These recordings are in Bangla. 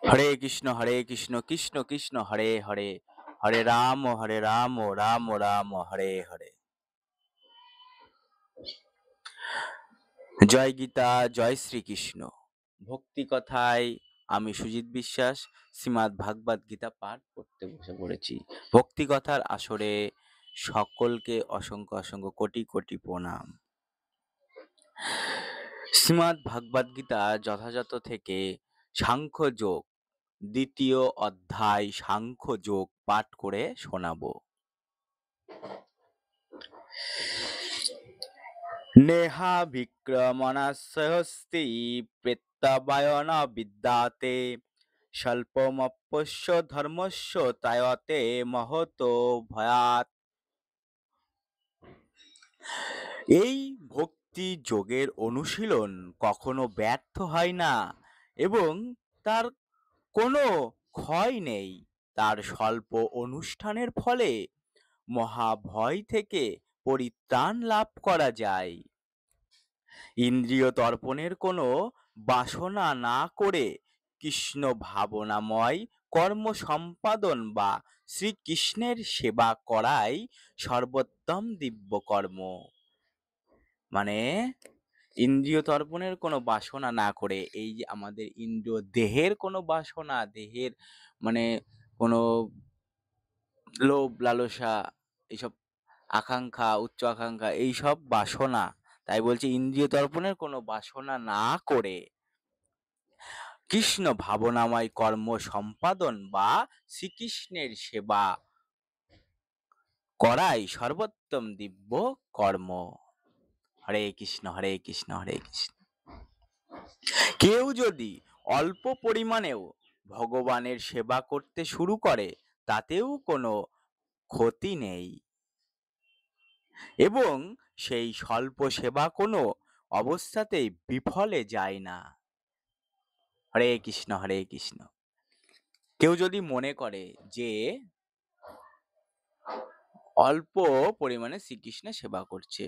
হরে কৃষ্ণ কৃষ্ণ কৃষ্ণ হরে হরে, হরে রাম রাম রাম হরে হরে। জয় গীতা, জয় শ্রীকৃষ্ণ। ভক্তি কথায় আমি সুজিত বিশ্বাস শ্রীমদ্ ভাগবত গীতা পাঠ করতে বসে পড়েছি। ভক্তি কথার আসরে সকলকে অসংখ্য অসংখ্য কোটি কোটি প্রণাম। শ্রীমদ্ ভাগবত গীতা যথাযথ থেকে সাংখ্য যোগ দ্বিতীয় অধ্যায় সাংখ্য যোগ পাঠ করে শোনাবো। নেহা বিক্রমণাস্যস্তি প্রেত্যাবায়ন বিদ্যাতে স্বল্পমপ্যস্য ধর্মস্য ত্রায়তে মহতো ভয়াৎ। এই ভক্তি যোগের অনুশীলন কখনো ব্যর্থ হয় না এবং তার কোনো ক্ষয় নেই। তার স্বল্প অনুষ্ঠানের ফলে মহাভয় থেকে পরিত্রাণ লাভ করা যায়। ইন্দ্রিয় তর্পণের কোনো বাসনা না করে কৃষ্ণ ভাবনাময় কর্ম সম্পাদন বা শ্রীকৃষ্ণের সেবা করাই সর্বোত্তম দিব্য কর্ম। মানে ইন্দ্রিয় তর্পণের কোনো বাসনা না করে, এই যে আমাদের ইন্দ্রিয় দেহের কোনো বাসনা, দেহের মানে কোনো লোভ লালসা, এইসব আকাঙ্ক্ষা, উচ্চ আকাঙ্ক্ষা, এইসব বাসনা, তাই বলছে ইন্দ্রিয় তর্পণের কোনো বাসনা না করে কৃষ্ণ ভাবনাময় কর্ম সম্পাদন বা শ্রীকৃষ্ণের সেবা করাই সর্বোত্তম দিব্য কর্ম। হরে কৃষ্ণ হরে কৃষ্ণ হরে কৃষ্ণ। কেউ যদি অল্প পরিমাণেও ভগবানের সেবা করতে শুরু করে তাতেও কোনো ক্ষতি নেই এবং সেই স্বল্প সেবা কোনো অবস্থাতেই বিফলে যায় না। হরে কৃষ্ণ হরে কৃষ্ণ। কেউ যদি মনে করে যে অল্প পরিমাণে শ্রীকৃষ্ণের সেবা করছে,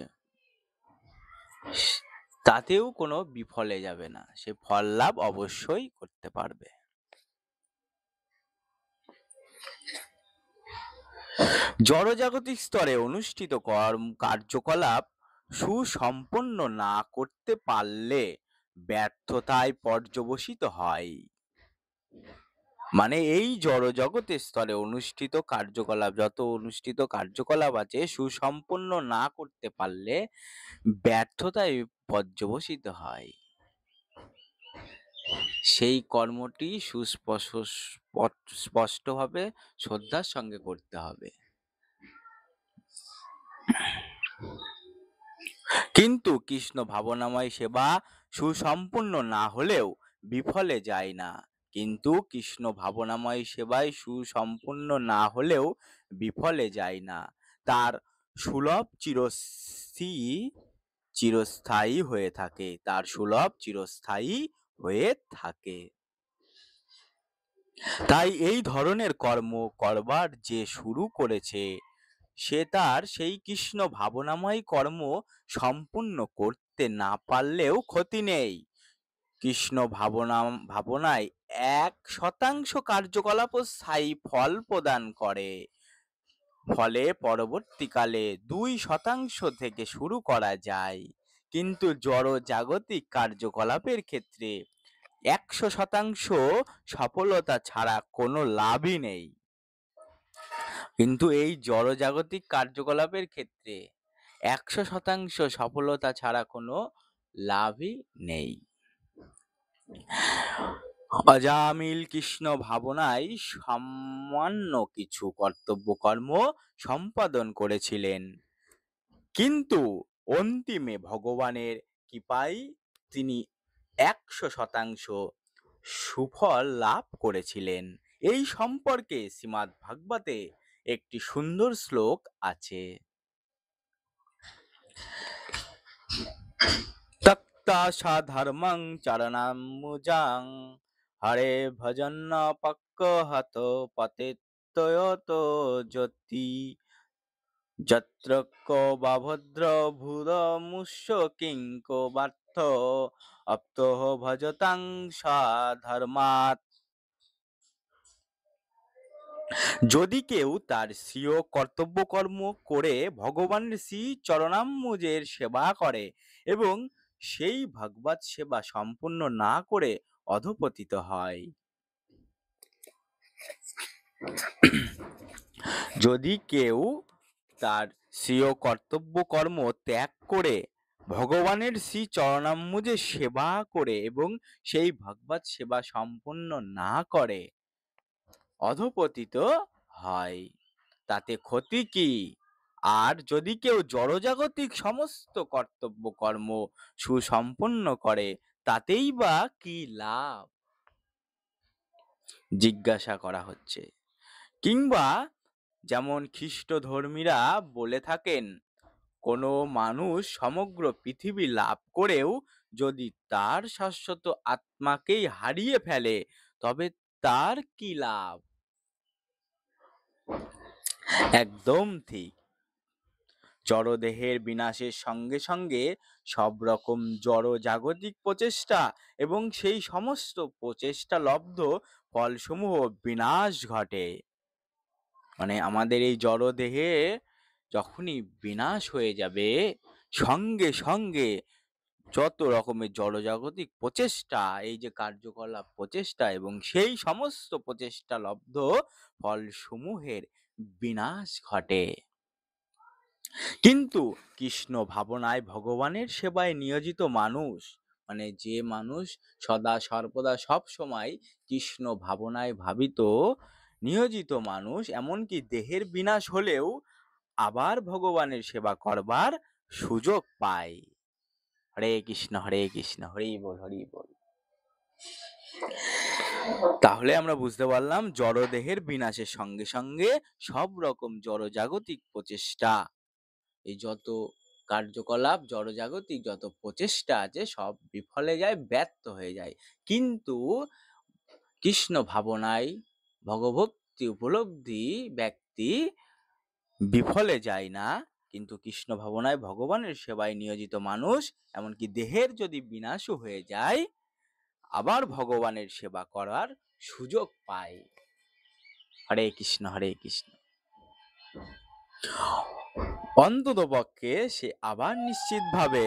তাতেও কোনো বিফলে যাবে না, সে ফল লাভ অবশ্যই করতে পারবে। জড়জাগতিক স্তরে অনুষ্ঠিত কার্যকলাপ সুসম্পন্ন না করতে পারলে ব্যর্থতায় পর্যবসিত হয়। মানে এই জড়জগতের স্তরে অনুষ্ঠিত কার্যকলাপ, যত অনুষ্ঠিত কার্যকলাপ আছে, সুসম্পন্ন না করতে পারলে ব্যর্থতায় পর্যবসিত হয়। সেই কর্মটি স্পষ্টভাবে শ্রদ্ধার সঙ্গে করতে হবে। কিন্তু কৃষ্ণ ভাবনাময় সেবা সুসম্পূর্ণ না হলেও বিফলে যায় না। কিন্তু কৃষ্ণ ভাবনাময় সেবায় সুসম্পূর্ণ না হলেও বিফলে যায় না। তার সুলভ চিরস্থায়ী হয়ে থাকে। তার সুলভ চিরস্থায়ী হয়ে থাকে। তাই এই ধরনের কর্ম করবার যে শুরু করেছে, সে তার সেই কৃষ্ণ ভাবনাময় কর্ম সম্পূর্ণ করতে না পারলেও ক্ষতি নেই। কৃষ্ণ ভাবনায় 1% কার্যকলাপও স্থায়ী ফল প্রদান করে। ফলে পরবর্তীকালে 2% থেকে শুরু করা যায়। কিন্তু জড় জাগতিক কার্যকলাপের ক্ষেত্রে 100% সফলতা ছাড়া কোনো লাভই নেই। কিন্তু এই জড়জাগতিক কার্যকলাপের ক্ষেত্রে 100% সফলতা ছাড়া কোনো লাভই নেই। অজামিল কৃষ্ণ ভাবনায় সামান্য কিছু কর্তব্য কর্ম সম্পাদন করেছিলেন, কিন্তু অন্তিমে ভগবানের কৃপায় তিনি 100% সুফল লাভ করেছিলেন। এই সম্পর্কে শ্রীমদ্ ভাগবতে একটি সুন্দর শ্লোক আছে। তক্তা সাধর্মং চরণাম্বুজাং হরে ভজন পক্কহত পতেত্যয়ত জ্যোতি যত্র কো বা ভদ্র ভূরমুষ্য কিং কো বার্থ অপ্তহ ভজতাং স্বধর্মাৎ। যদি কেউ তার স্বীয় কর্তব্যকর্ম করে ভগবানের শ্রী চরণাম্বুজের সেবা করে এবং সেই ভগবৎ সেবা সম্পূর্ণ না করে অধঃপতিত হয়, যদি কেউ তার স্বীয় কর্তব্যকর্ম ত্যাগ করে ভগবানের শ্রী চরণাম্বুজের সেবা করে এবং সেই ভগবৎ সেবা সম্পূর্ণ না করে অধঃপতিত হয়, তাতে ক্ষতি কি? আর যদি কেউ জড়জাগতিক সমস্ত কর্তব্য কর্ম সুসম্পন্ন করে তাতেই বা কি লাভ? জিজ্ঞাসা করা হচ্ছে। কিংবা যেমন খ্রিস্ট ধর্মীরা বলে থাকেন, কোনো মানুষ সমগ্র পৃথিবী লাভ করেও যদি তার শাশ্বত আত্মাকেই হারিয়ে ফেলে তবে তার কি লাভ? একদম ঠিক। জড়দেহের বিনাশের সঙ্গে সঙ্গে সব রকম জড় জাগতিক প্রচেষ্টা এবং সেই সমস্ত প্রচেষ্টা লব্ধ ফলসমূহ বিনাশ ঘটে। মানে আমাদের এই জড়দেহে যখনই বিনাশ হয়ে যাবে সঙ্গে সঙ্গে যত রকমের জড়জাগতিক প্রচেষ্টা, এই যে কার্যকলাপ প্রচেষ্টা এবং সেই সমস্ত প্রচেষ্টা লব্ধ ফলসমূহের বিনাশ ঘটে। কিন্তু কৃষ্ণ ভাবনায় ভগবানের সেবায় নিয়োজিত মানুষ, মানে যে মানুষ সদা সর্বদা সব সময় কৃষ্ণ ভাবনায় ভাবিত নিয়োজিত মানুষ, এমনকি দেহের বিনাশ হলেও আবার ভগবানের সেবা করবার সুযোগ পায়। হরে কৃষ্ণ হরি বল হরি বল। তাহলে আমরা বুঝতে পারলাম জড়দেহের বিনাশের সঙ্গে সঙ্গে সব রকম জড়জাগতিক প্রচেষ্টা, এই যত কার্যকলাপ জড়জাগতিক যত প্রচেষ্টা আছে সব বিফলে যায়, ব্যর্থ হয়ে যায়। কিন্তু কৃষ্ণ ভাবনায় ভগভক্তি উপলব্ধি ব্যক্তি বিফলে যায় না, কিন্তু কৃষ্ণ ভাবনায় ভগবানের সেবায় নিয়োজিত মানুষ এমনকি দেহের যদি বিনাশও হয়ে যায় আবার ভগবানের সেবা করার সুযোগ পায়। হরে কৃষ্ণ অন্তত পক্ষে সে আবার নিশ্চিতভাবে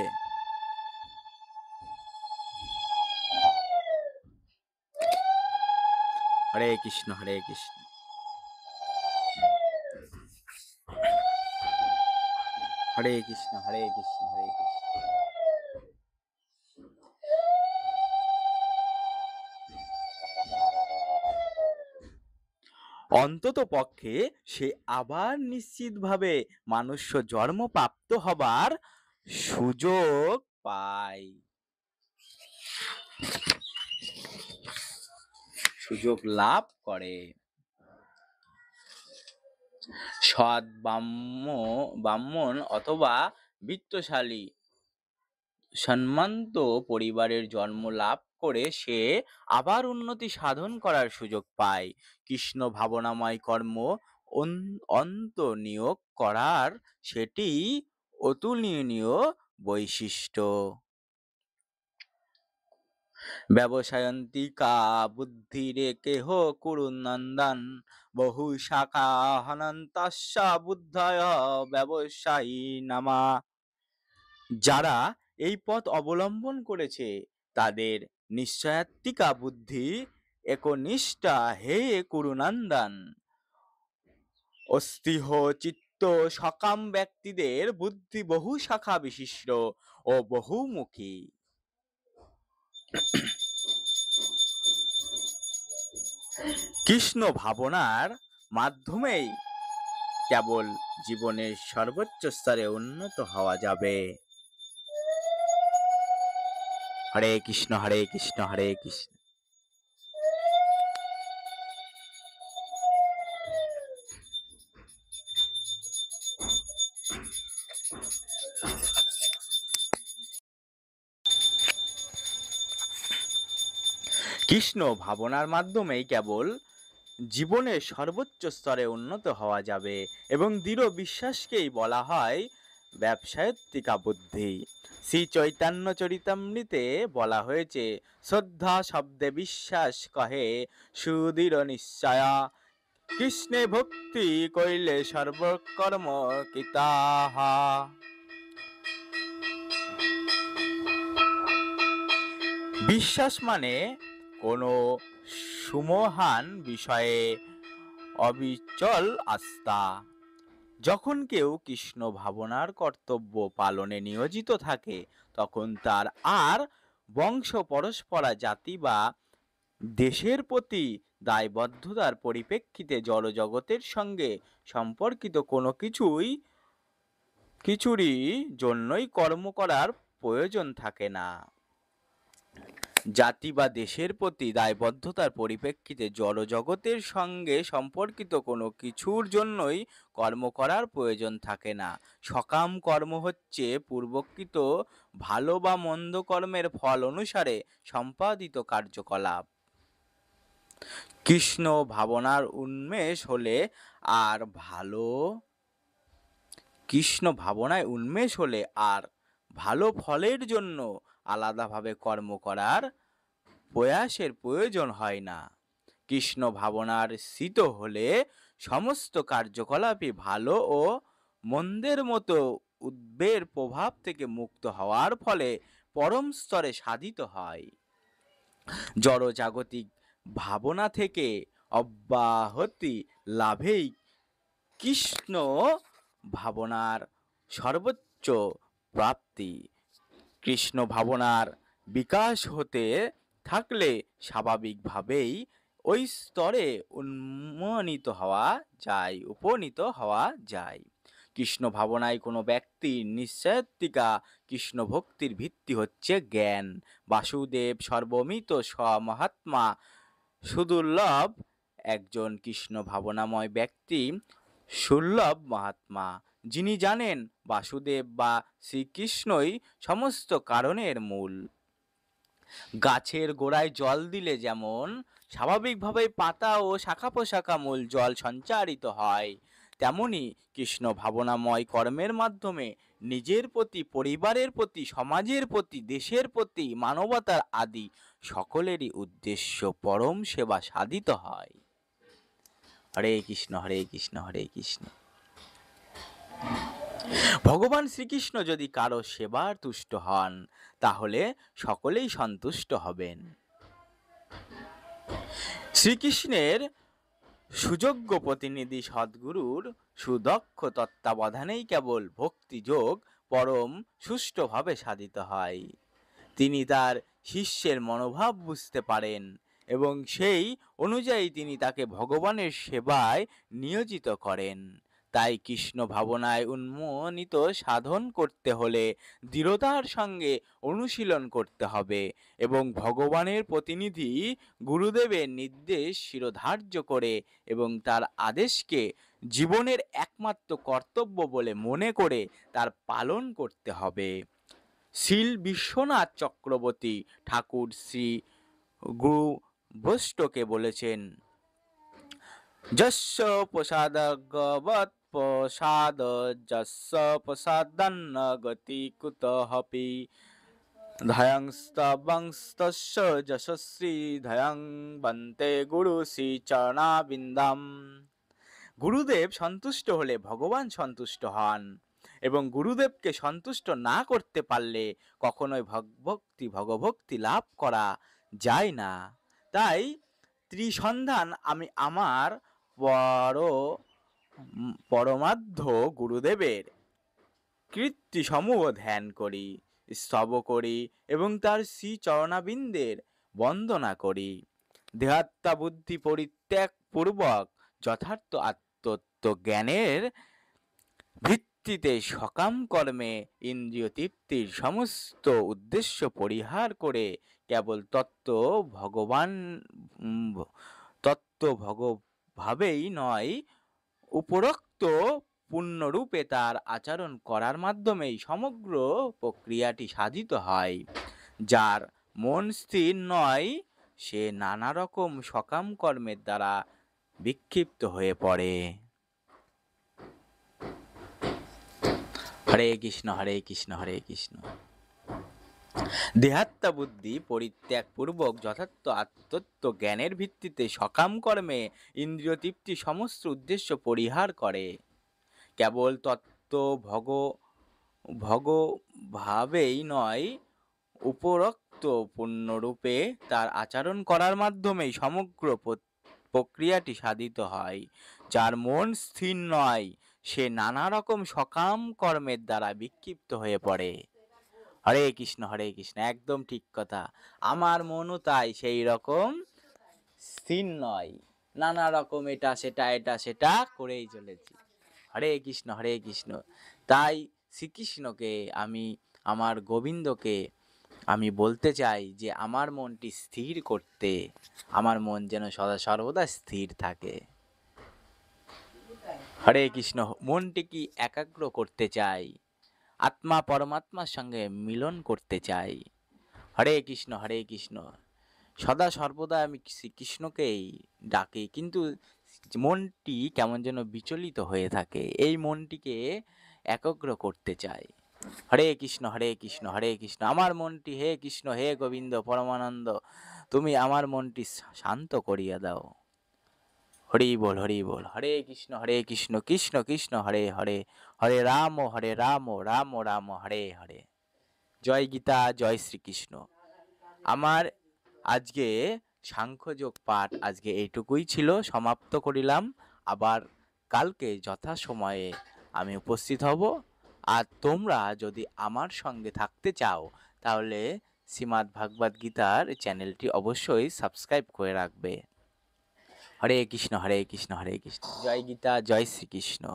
হরে কৃষ্ণ হরে কৃষ্ণ হরে কৃষ্ণ হরে কৃষ্ণ হরে কৃষ্ণ। অন্তত পক্ষে সে আবার নিশ্চিতভাবে মনুষ্য জন্ম প্রাপ্ত হবার সুযোগ পায়, সুযোগ লাভ করে। সৎ ব্রাহ্মণ অথবা বিত্তশালী সম্মানিত পরিবারের জন্ম লাভ করে সে আবার উন্নতি সাধন করার সুযোগ পায়। কৃষ্ণ ভাবনাময় কর্ম অন্তর্নিয়োগ করার সেটি অতুলনীয় বৈশিষ্ট্য। ব্যবসায়ন্তিকা বুদ্ধিরে কেহ কুরুনন্দন বহু শাখা হনন্তস্য বুদ্ধয় ব্যবসায়ী নামা। যারা এই পথ অবলম্বন করেছে তাদের নিশ্চয়াত্মিকা বুদ্ধি একনিষ্ঠা হে কুরুনন্দন। অস্থিহ চিত্ত সকাম ব্যক্তিদের বুদ্ধি বহু শাখা বিশিষ্ট ও বহুমুখী। কৃষ্ণ ভাবনার মাধ্যমেই কেবল জীবনের সর্বোচ্চ স্তরে উন্নত হওয়া যাবে। হরে কৃষ্ণ হরে কৃষ্ণ হরে কৃষ্ণ। কৃষ্ণ ভাবনার মাধ্যমেই কেবল জীবনের সর্বোচ্চ স্তরে উন্নত হওয়া যাবে এবং দৃঢ় বিশ্বাসকেই বলা হয় ব্যবসায়িকা বুদ্ধি। শ্রী চৈতন্য চরিতামৃতে বলা হয়েছে, শ্রদ্ধা শব্দে বিশ্বাস কহে সুদৃঢ় নিশ্চয়া, কৃষ্ণে ভক্তি কইলে সর্বকর্ম কৃতাহা। বিশ্বাস মানে কোনো সুমহান বিষয়ে অবিচল আস্থা। যখন কেউ কৃষ্ণ ভাবনার কর্তব্য পালনে নিয়োজিত থাকে, তখন তার আর বংশ পরস্পরা জাতি বা দেশের প্রতি দায়বদ্ধতার পরিপ্রেক্ষিতে জড়জগতের সঙ্গে সম্পর্কিত কোনো কিছুরই জন্যই কর্ম করার প্রয়োজন থাকে না। জাতি বা দেশের প্রতি দায়বদ্ধতার পরিপ্রেক্ষিতে জড়জগতের সঙ্গে সম্পর্কিত কোনো কিছুর জন্যই কর্ম করার প্রয়োজন থাকে না। সকাম কর্ম হচ্ছে পূর্বকৃত ভালো বা মন্দ কর্মের ফল অনুসারে সম্পাদিত কার্যকলাপ। কৃষ্ণ ভাবনার উন্মেষ হলে আর ভালো ফলের জন্য আলাদাভাবে কর্ম করার প্রয়াসের প্রয়োজন হয় না। কৃষ্ণ ভাবনার স্থিত হলে সমস্ত কার্যকলাপই ভালো ও মন্দের মতো উদ্বেগের প্রভাব থেকে মুক্ত হওয়ার ফলে পরম স্তরে সাধিত হয়। জড়জাগতিক ভাবনা থেকে অব্যাহতি লাভেই কৃষ্ণ ভাবনার সর্বোচ্চ প্রাপ্তি। কৃষ্ণ ভাবনার বিকাশ হতে থাকলে স্বাভাবিকভাবেই ওই স্তরে উপনীত হওয়া যায়। কৃষ্ণ ভাবনায় কোনো ব্যক্তির নিশ্চয়ত্বিকা কৃষ্ণ ভক্তির ভিত্তি হচ্ছে জ্ঞান। বাসুদেব সর্বমিত মহাত্মা সুদুর্লভ। একজন কৃষ্ণ ভাবনাময় ব্যক্তি সুলভ মহাত্মা, যিনি জানেন বাসুদেব বা শ্রীকৃষ্ণই সমস্ত কারণের মূল। গাছের গোড়ায় জল দিলে যেমন স্বাভাবিকভাবে পাতা ও শাখা প্রশাখা মূল জল সঞ্চারিত হয়, তেমনি কৃষ্ণ ভাবনাময় কর্মের মাধ্যমে নিজের প্রতি, পরিবারের প্রতি, সমাজের প্রতি, দেশের প্রতি, মানবতার আদি সকলেরই উদ্দেশ্য পরম সেবা সাধিত হয়। হরে কৃষ্ণ হরে কৃষ্ণ হরে কৃষ্ণ। ভগবান শ্রীকৃষ্ণ যদি কারো সেবার তুষ্ট হন, তাহলে সকলেই সন্তুষ্ট হবেন। শ্রীকৃষ্ণের সুযোগ্য প্রতিনিধি সদ্গুরুর সুদক্ষ তত্ত্বাবধানেই কেবল ভক্তিযোগ পরম সুষ্ঠুভাবে সাধিত হয়। তিনি তার শিষ্যের মনোভাব বুঝতে পারেন এবং সেই অনুযায়ী তিনি তাকে ভগবানের সেবায় নিয়োজিত করেন। তাই কৃষ্ণ ভাবনায় উন্মোহিত সাধন করতে হলে দৃঢ়তার সঙ্গে অনুশীলন করতে হবে এবং ভগবানের প্রতিনিধি গুরুদেবের নির্দেশ শিরোধার্য করে এবং তার আদেশকে জীবনের একমাত্র কর্তব্য বলে মনে করে তার পালন করতে হবে। শ্রীল বিশ্বনাথ চক্রবর্তী ঠাকুর শ্রী গুরু বৈষ্ণবকে বলেছেন, যস্য প্রসাদগবৎ প্রসাদ যস্য প্রসাদান্ন গতি কুতঃপি ধ্যায়ংস্তবংস্তস্য যশস্বী ধ্যায়ং বন্তে গুরু শ্রী চরণাবিন্দম। গুরুদেব সন্তুষ্ট হলে ভগবান সন্তুষ্ট হন এবং গুরুদেবকে সন্তুষ্ট না করতে পারলে কখনোই ভগভক্তি লাভ করা যায় না। তাই ত্রিসন্ধান আমি আমার পরমাধ্য গুরুদেবের কীর্তি সমূহ ধ্যান করি, স্তব করি এবং তার শ্রী চরণাবিন্দের বন্দনা করি। দেহাত্মা বুদ্ধি পরিত্যাগ পূর্বক যথার্থ আত্মতত্ত্ব জ্ঞানের ভিত্তিতে সকাম কর্মে ইন্দ্রিয় তৃপ্তির সমস্ত উদ্দেশ্য পরিহার করে কেবল ভাবেই নয়, উপরোক্ত পূর্ণরূপে তার আচরণ করার মাধ্যমেই সমগ্র প্রক্রিয়াটি সাধিত হয়। যার মন স্থির নয়, সে নানা রকম সকাম কর্মের দ্বারা বিক্ষিপ্ত হয়ে পড়ে। হরে কৃষ্ণ হরে কৃষ্ণ হরে কৃষ্ণ। দেহাত্মা বুদ্ধি পরিত্যাগ পূর্বক যথার্থ আত্মতত্ত্ব জ্ঞানের ভিত্তিতে সকাম কর্মে ইন্দ্রিয় তৃপ্তি সমস্ত উদ্দেশ্য পরিহার করে। কেবল তত্ত্ব ভগভাবেই নয়, উপরোক্ত পূর্ণরূপে তার আচরণ করার মাধ্যমেই সমগ্র প্রক্রিয়াটি সাধিত হয়। যার মন স্থির নয়, সে নানা রকম সকাম কর্মের দ্বারা বিক্ষিপ্ত হয়ে পড়ে। হরে কৃষ্ণ হরে কৃষ্ণ, একদম ঠিক কথা। আমার মনও তাই সেই রকম স্থির নয়, নানা রকম এটা সেটা করেই চলেছি। হরে কৃষ্ণ হরে কৃষ্ণ। তাই শ্রীকৃষ্ণকে আমি, আমার গোবিন্দকে আমি বলতে চাই যে আমার মনটি স্থির করতে, আমার মন যেন সদা সর্বদা স্থির থাকে। হরে কৃষ্ণ। মনটি কি একাগ্র করতে চাই, আত্মা পরমাত্মার সঙ্গে মিলন করতে চাই। হরে কৃষ্ণ হরে কৃষ্ণ। সদা সর্বদা আমি শ্রীকৃষ্ণকেই ডাকি, কিন্তু মনটি কেমন যেন বিচলিত হয়ে থাকে। এই মনটিকে একাগ্র করতে চাই। হরে কৃষ্ণ হরে কৃষ্ণ হরে কৃষ্ণ। আমার মনটি হে কৃষ্ণ হে গোবিন্দ পরমানন্দ, তুমি আমার মনটি শান্ত করিয়া দাও। হরি বল হরি বল। হরে কৃষ্ণ কৃষ্ণ কৃষ্ণ হরে হরে, হরে রাম রাম রাম হরে হরে। জয় গীতা, জয় শ্রীকৃষ্ণ। আমার আজকে সাংখ্যযোগ পাঠ আজকে এইটুকুই ছিল, সমাপ্ত করিলাম। আবার কালকে যথাসময়ে আমি উপস্থিত হব। আর তোমরা যদি আমার সঙ্গে থাকতে চাও তাহলে শ্রীমদ্ ভাগবত গীতার চ্যানেলটি অবশ্যই সাবস্ক্রাইব করে রাখবে। হরে কৃষ্ণ হরে কৃষ্ণ হরে কৃষ্ণ। জয় গীতা, জয় শ্রীকৃষ্ণ।